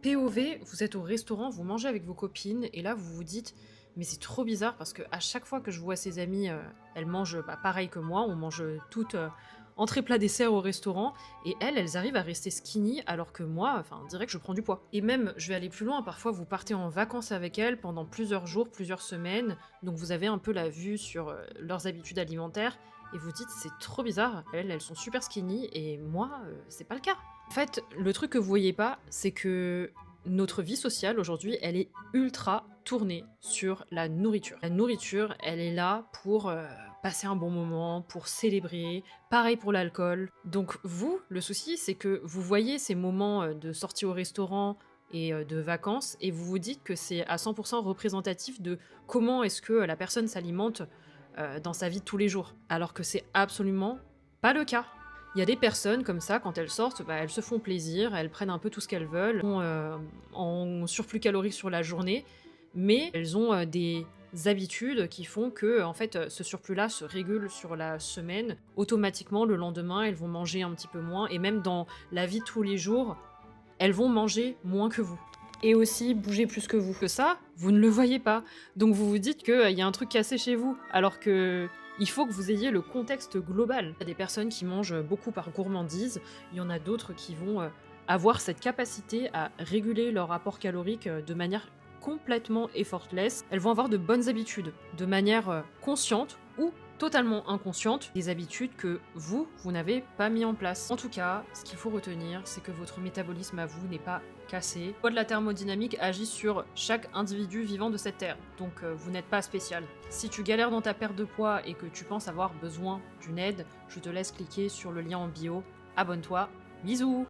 POV, vous êtes au restaurant, vous mangez avec vos copines et là vous vous dites: «Mais c'est trop bizarre parce que à chaque fois que je vois ces amies, elles mangent, pareil que moi, on mange, toutes, entrée, plat, dessert au restaurant et elles arrivent à rester skinny alors que moi, enfin, on dirait que je prends du poids». Et même, je vais aller plus loin, parfois vous partez en vacances avec elles pendant plusieurs jours, plusieurs semaines, donc vous avez un peu la vue sur, leurs habitudes alimentaires et vous dites: «C'est trop bizarre, elles sont super skinny et moi, c'est pas le cas». En fait, le truc que vous voyez pas, c'est que notre vie sociale aujourd'hui, elle est ultra tournée sur la nourriture. La nourriture, elle est là pour passer un bon moment, pour célébrer. Pareil pour l'alcool. Donc vous, le souci, c'est que vous voyez ces moments de sortie au restaurant et de vacances, et vous vous dites que c'est à 100% représentatif de comment est-ce que la personne s'alimente dans sa vie de tous les jours. Alors que c'est absolument pas le cas. Il y a des personnes comme ça, quand elles sortent, bah, elles se font plaisir, elles prennent un peu tout ce qu'elles veulent, sont, en surplus calorique sur la journée, mais elles ont, des habitudes qui font que, en fait, ce surplus-là se régule sur la semaine. Automatiquement, le lendemain, elles vont manger un petit peu moins et même dans la vie de tous les jours, elles vont manger moins que vous et aussi bouger plus que vous. Que ça, vous ne le voyez pas. Donc vous vous dites qu'il y a un truc cassé chez vous, alors que il faut que vous ayez le contexte global. Il y a des personnes qui mangent beaucoup par gourmandise, il y en a d'autres qui vont avoir cette capacité à réguler leur apport calorique de manière complètement effortless. Elles vont avoir de bonnes habitudes, de manière consciente ou totalement inconsciente, des habitudes que vous n'avez pas mis en place. En tout cas, ce qu'il faut retenir, c'est que votre métabolisme à vous n'est pas cassé. Le poids de la thermodynamique agit sur chaque individu vivant de cette terre, donc vous n'êtes pas spécial. Si tu galères dans ta perte de poids et que tu penses avoir besoin d'une aide, je te laisse cliquer sur le lien en bio. Abonne-toi, bisous!